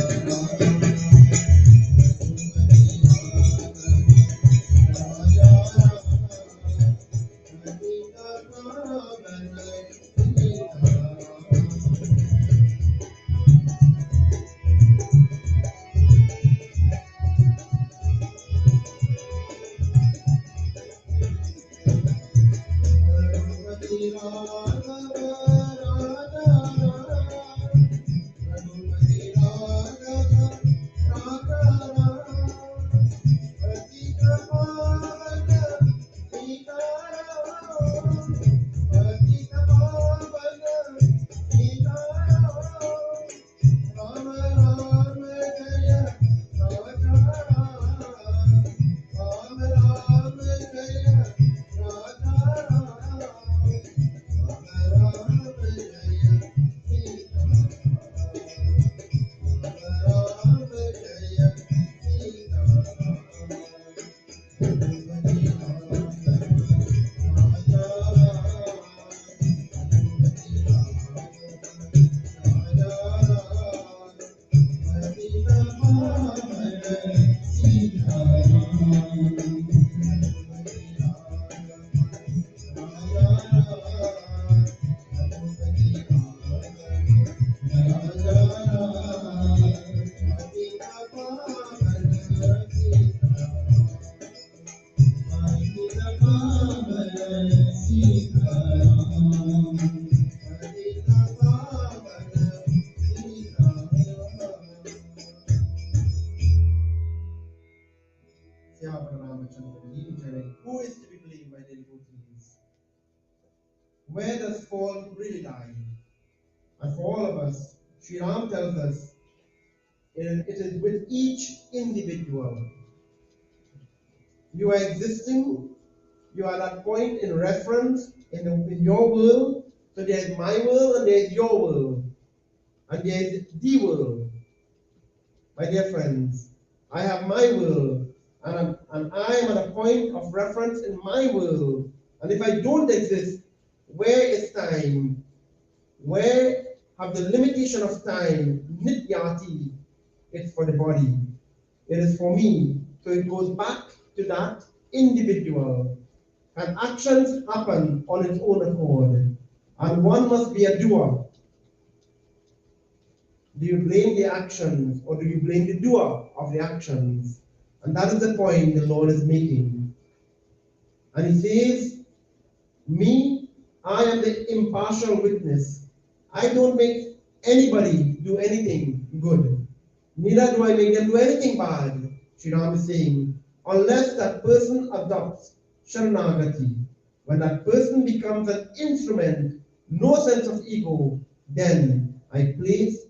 Who is to be blamed by the devotees? Where does fall really lie? And for all of us, Sri Ram tells us it is with each individual. You are existing, you are at that point in reference in your world. So there is my world and there is your world. And there is the world. My dear friends, I have my world, and I am at a point of reference in my world. And if I don't exist, where is time? Where have the limitation of time, nityati, it's for the body. It is for me. So it goes back to that individual. And actions happen on its own accord. And one must be a doer. Do you blame the actions or do you blame the doer of the actions? And that is the point the Lord is making. And he says, me, I am the impartial witness. I don't make anybody do anything good. Neither do I make them do anything bad. Sri Ram is saying, unless that person adopts Sharanagati, when that person becomes an instrument, no sense of ego, then I am pleased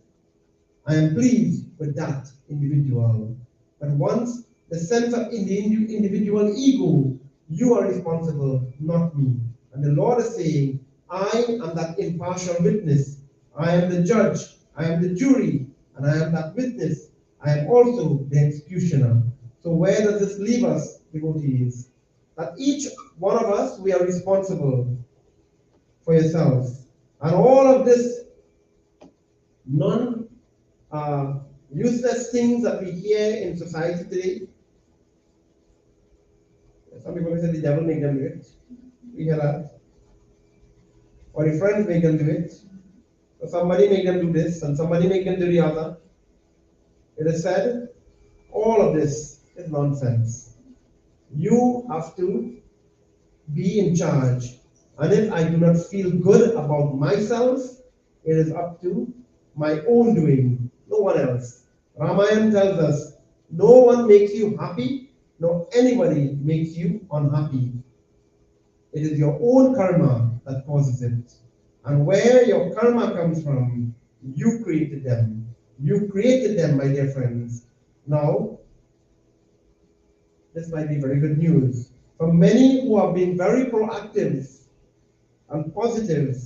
with that individual. But once the sense of in the individual ego, you are responsible, not me. And the Lord is saying, I am that impartial witness. I am the judge. I am the jury. And I am that witness. I am also the executioner. So where does this leave us, devotees? That each one of us, we are responsible for yourself. And all of this non useless things that we hear in society today. Some people say the devil make them do it. We hear that. Or the friends make them do it. Or somebody make them do this, and somebody make them do the other. It is said, all of this is nonsense. You have to be in charge. And if I do not feel good about myself, it is up to my own doing, no one else. Ramayana tells us, no one makes you happy, nor anybody makes you unhappy. It is your own karma that causes it. And where your karma comes from, you created them. You created them, my dear friends. Now, this might be very good news. For many who have been very proactive and positive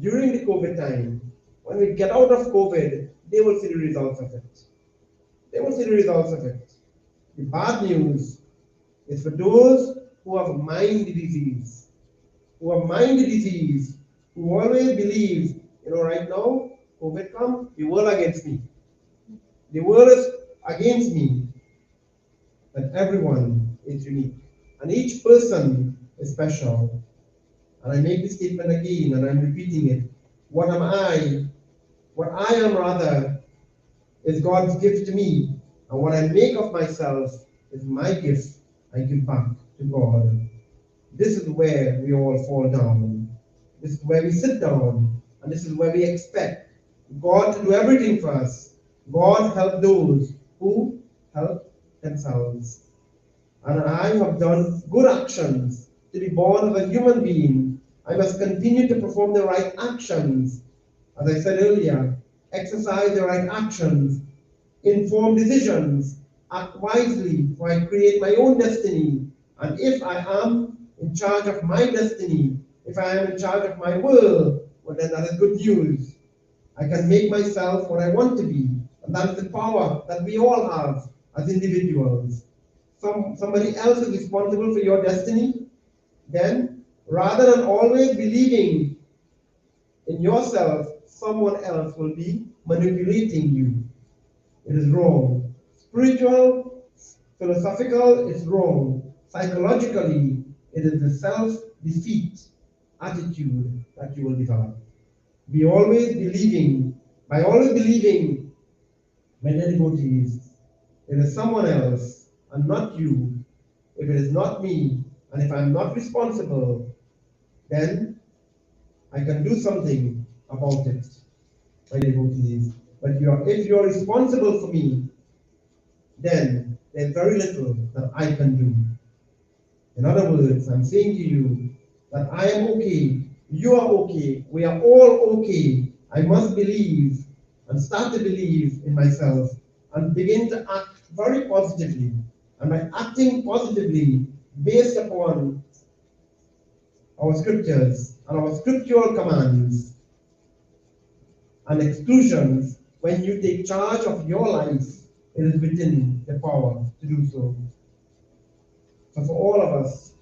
during the COVID time, when we get out of COVID, they will see the results of it. They will see the results of it. The bad news is for those who have mind disease, who always believe, right now, COVID come, the world against me. The world is against me. But everyone is unique. And each person is special. And I make this statement again, and I'm repeating it. What am I? What I am rather is God's gift to me. And what I make of myself is my gift I give back to God. This is where we all fall down. This is where we sit down, and this is where we expect God to do everything for us. God help those who help themselves. And I have done good actions to be born as a human being. I must continue to perform the right actions. As I said earlier, exercise the right actions, inform decisions, act wisely, for I create my own destiny. And if I am in charge of my destiny, if I am in charge of my world, well, then that is good news. I can make myself what I want to be. And that is the power that we all have as individuals. Somebody else is responsible for your destiny, then rather than always believing in yourself, someone else will be manipulating you. It is wrong. Spiritual, philosophical, it's wrong. Psychologically, it is the self-defeat attitude that you will develop. Be always believing, by always believing, my dear devotees, it is someone else and not you. If it is not me, and if I'm not responsible, then I can do something about it, my devotees. But if you're responsible for me, then there's very little that I can do. In other words, I'm saying to you that I am okay, you are okay, we are all okay. I must believe and start to believe in myself and begin to act very positively. And by acting positively based upon our scriptures and our scriptural commands and exclusions, when you take charge of your life, it is within the power to do so. So for all of us,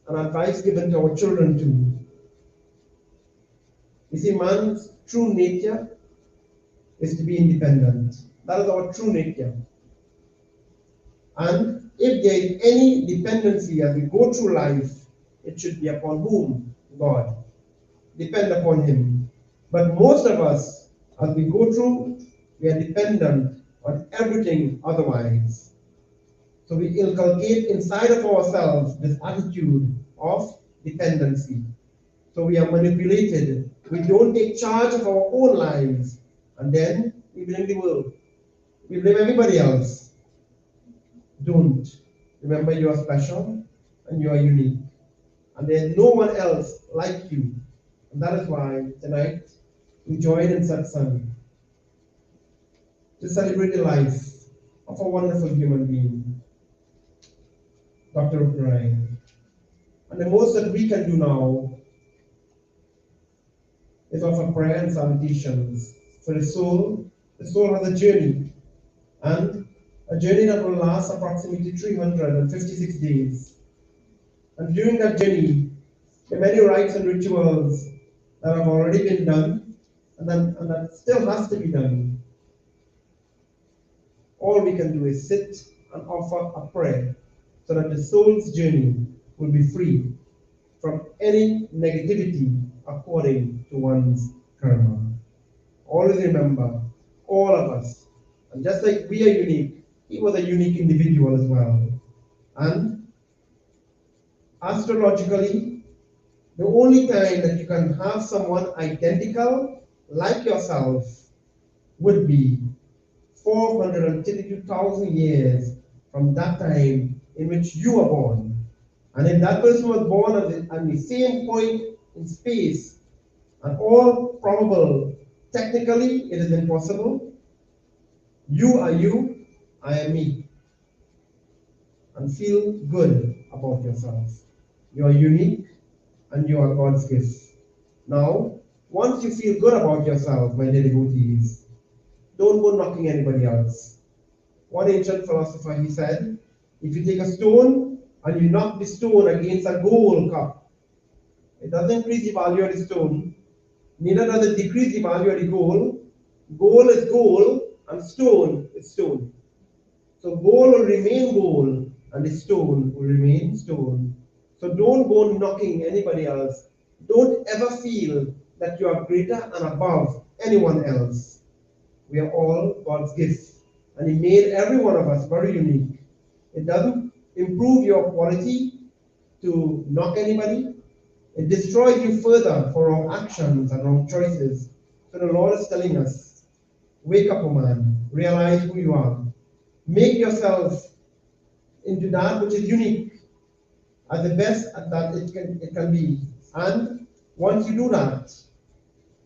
an advice given to our children too. You see, man's true nature is to be independent. That is our true nature. And if there is any dependency as we go through life, it should be upon whom? God. Depend upon Him. But most of us, as we go through, we are dependent on everything otherwise. So we inculcate inside of ourselves this attitude of dependency. So we are manipulated. We don't take charge of our own lives. And then we blame the world. We blame everybody else. Don't. Remember, you are special and you are unique. And there's no one else like you. And that is why tonight we join in satsang to celebrate the life of a wonderful human being, Dr. Roopnarine. And the most that we can do now is offer prayer and salutations for the soul. The soul has a journey, and a journey that will last approximately 356 days. And during that journey, there are many rites and rituals that have already been done, and that still has to be done. All we can do is sit and offer a prayer so that the soul's journey will be free from any negativity according to one's karma. Always remember, all of us, and just like we are unique, he was a unique individual as well. And astrologically, the only time that you can have someone identical like yourself would be 432,000 years from that time in which you were born. And if that person was born at the same point in space, and all probable, technically it is impossible. You are you, I am me. And feel good about yourself. You are unique and you are God's gift. Now, once you feel good about yourself, my dear devotees, don't go knocking anybody else. One ancient philosopher, he said, if you take a stone and you knock the stone against a gold cup, it doesn't increase the value of the stone, neither does it decrease the value of the gold. Gold is gold and stone is stone. So gold will remain gold and the stone will remain stone. So don't go knocking anybody else. Don't ever feel that you are greater and above anyone else. We are all God's gifts. And He made every one of us very unique. It doesn't improve your quality to knock anybody. It destroys you further for wrong actions and wrong choices. So the Lord is telling us, wake up, O man, realize who you are. Make yourself into that which is unique, as the best at that it can be. And once you do that,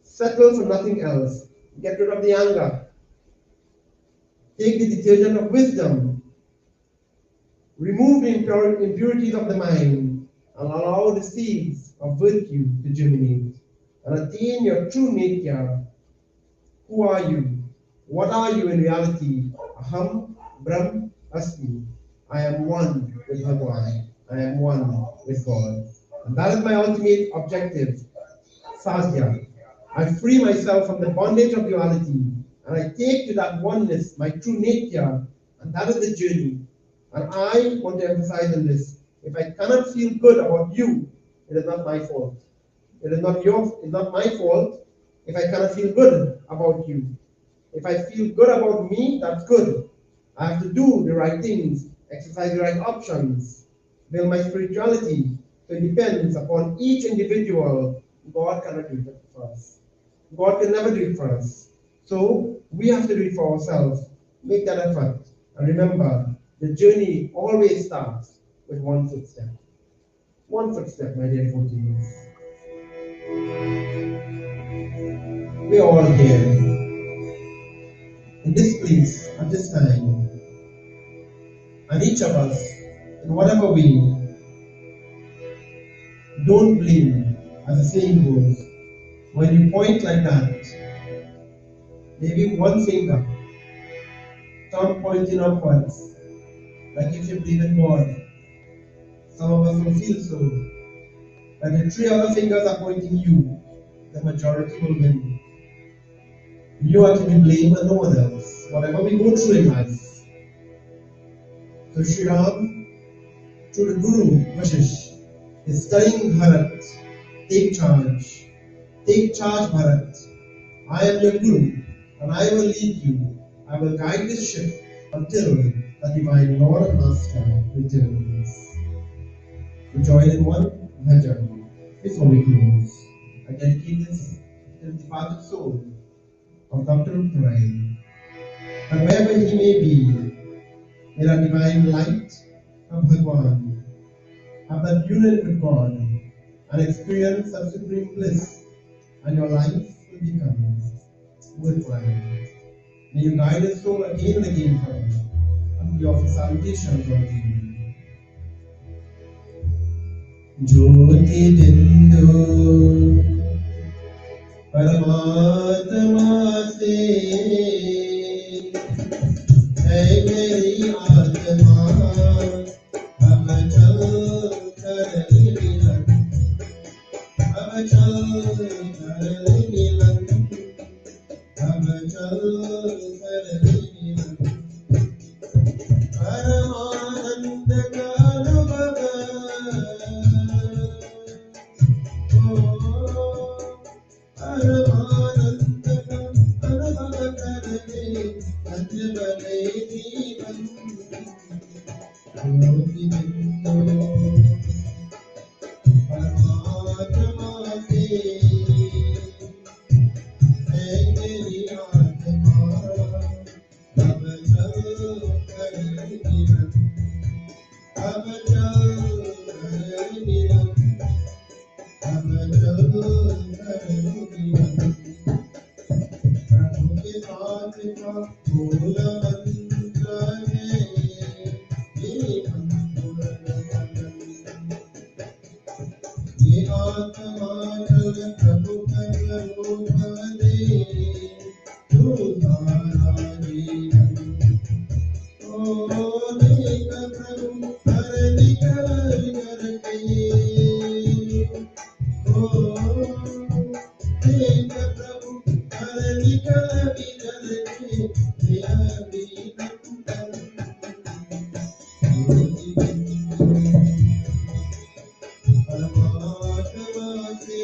settle for nothing else. Get rid of the anger. Take the detergent of wisdom. Remove the impurities of the mind and allow the seeds of virtue to germinate and attain your true nature. Who are you? What are you in reality? Aham Brahm Asmi. I am one with Bhagwan. I am one with God. And that is my ultimate objective. Sadhya. I free myself from the bondage of duality and I take to that oneness my true nature, and that is the journey. And I want to emphasize on this. If I cannot feel good about you, it is not my fault. It's not my fault if I cannot feel good about you. If I feel good about me, that's good. I have to do the right things, exercise the right options, build my spirituality. So it depends upon each individual. God cannot do it for us. God can never do it for us. So we have to do it for ourselves. Make that effort. And remember, the journey always starts with one footstep. One footstep, my dear devotees. We are all here in this place at this time. And each of us, in whatever way, don't blame, as the saying goes. When you point like that, maybe one finger, thumb pointing upwards, like if you believe in God. Some of us will feel so. That the three other fingers are pointing you, the majority will win. You are to be blamed and no one else. Whatever we go through in life. So Sri Ram, through the Guru, Rajesh, is telling Bharat, take charge. Take charge, Bharat. I am your Guru, and I will lead you. I will guide this ship until the divine Lord and Master returns. We join in one bhajan before we close. I dedicate this to the departed soul of Dr. Roopnarine. And wherever he may be, may that divine light of Bhagwan have that union with God and experience of supreme bliss, and your life will become worthwhile. May you guide his soul again and again for him, and we offer salutations unto you. Jyoti Bindu Paramatma se hai meri Atma ab chal kar milan ab chal kar milan ab chal kar milan Paramanand ka anubhav Paramanand ka anubhav karne ajbale jeevan Jyoti Bindu Paramatma se hai meri Atma ab chal kar milan ab chal kar milan ab chal kar milan प्रभु के साथ का मूल मंत्र है ये अंकुर ये आत्मा जल प्रभु का रूप दे तू सारा जीवन ओ देख प्रभु हर निकल करके ओ देख प्रभु हर निकल बिगड़ के दिया बीनंदन ज्योति बिंदु परमात्मा से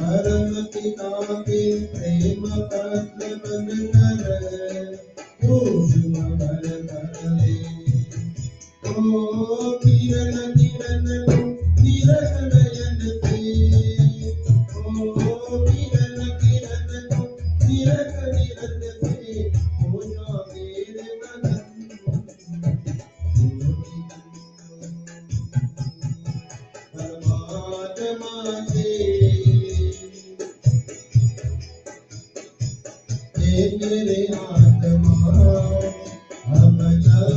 परम पिता के प्रेम पत्र बनकर भूषण भर कर ले ओ किरण किरण को निरख नयन से ओ किरण किरण को निरख निरख से हो जा मेरे मदन परमात्मा से हे मेरे आत्मा अब चल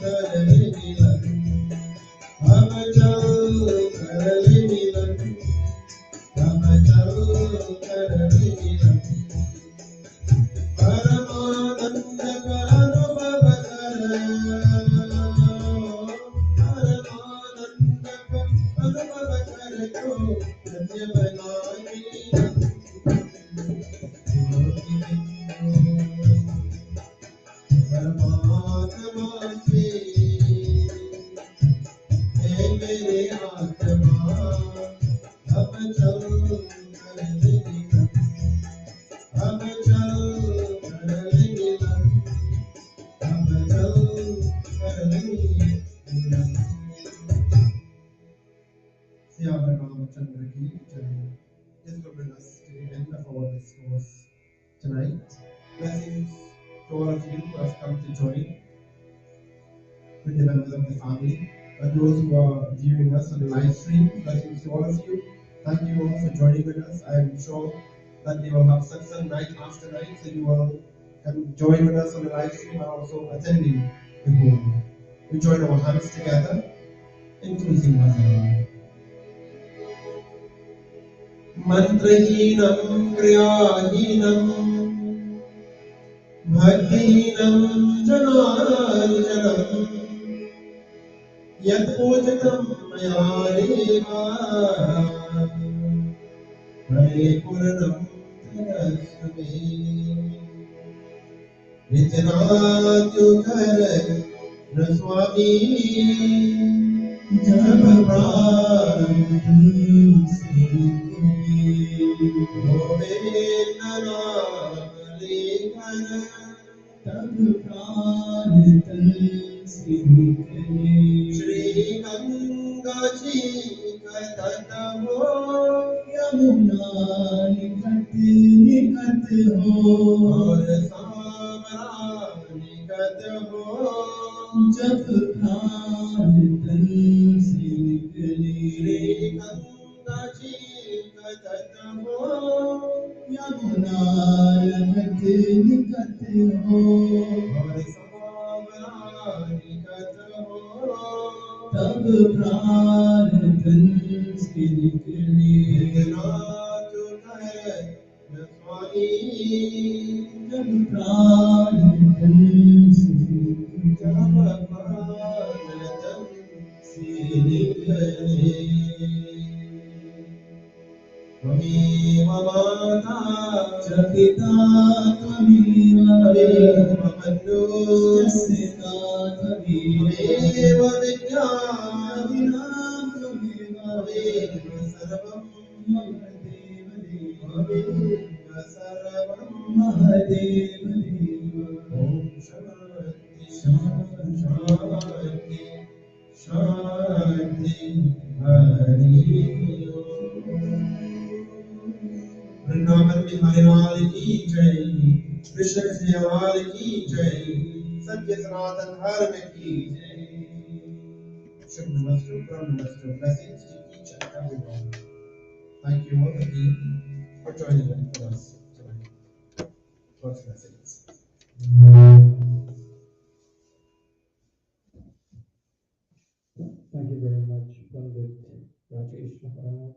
कर मिलन अब चल कर मिलन अब चल कर मिलन परमानंद का अनुभव कर परमानंद का अनुभव कर तो धन्य बनाए परमात्मा से हे मेरे आत्मा अब चल कर मिलन अब चल कर मिलन अब चल कर मिलन Siapa Ramachandra ki jai. This will bring us to the end of our discourse tonight. Blessings to all of you who have come to join with the members of the family. And those who are viewing us on the live stream, blessings to all of you. Thank you all for joining with us. I am sure that we will have satsang night after night, so you all can join with us on the live stream and also attending the home. We join our hands together in closing prayer. Mantrahinam kriyahinam bhaktihinam janarjanam yat pujatam mayadeva hare puranam tarasme Nityanatyu kar Swami jab prarabdh Govinda naam lekar tab praan tan se nikle Shri Ganga ji ka tat ho Yamuna nikat nikat ho aur samara nikat ho jab praan tan se nikle Shri Ganga ji ka tat ho Yamuna nikat nikat ho aur samara nikat ho तब प्राण धन से निकले नाथ कर स्वामी जब प्राण धन से जब प्राण धन से निकले त्वमेव माता च पिता त्वमेव बन्धुश्च त्वमेव विद्याविनां त्वमेव सर्वं महदेव त्वमेव सर्वं महदेव ॐ शान्ति शान्ति शान्ति हरि वृंदावन बिहारी लाल की जय कृष्ण कन्हैया लाल की जय सत्य सनातन धर्म की जय शुभ नमस्ते from नमस्ते blessings to each and every one. Thank you all again for joining in with us tonight. God's blessings. Thank you very much, Pundit, Rajesh, Maharaj,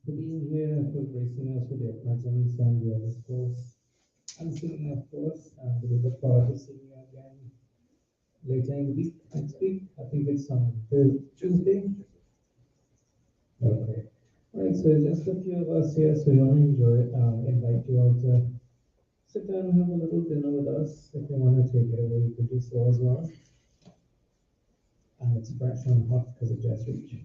for being here, for gracing us with your presence and your discourse. And singing, of course, and we look forward to seeing you again later in the week, next week. I think it's on Tuesday. Okay. All right, so just a few of us here, so you want to enjoy, invite you all to sit down and have a little dinner with us. If you want to take it away, you could do so as well. And it's fresh and hot because it just reached.